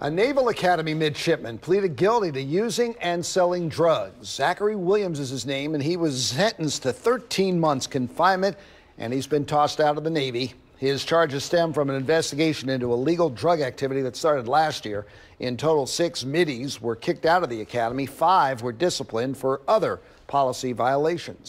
A Naval Academy midshipman pleaded guilty to using and selling drugs. Zachary Williams is his name, and he was sentenced to 13 months confinement, and he's been tossed out of the Navy. His charges stem from an investigation into illegal drug activity that started last year. In total, 6 middies were kicked out of the academy. 5 were disciplined for other policy violations.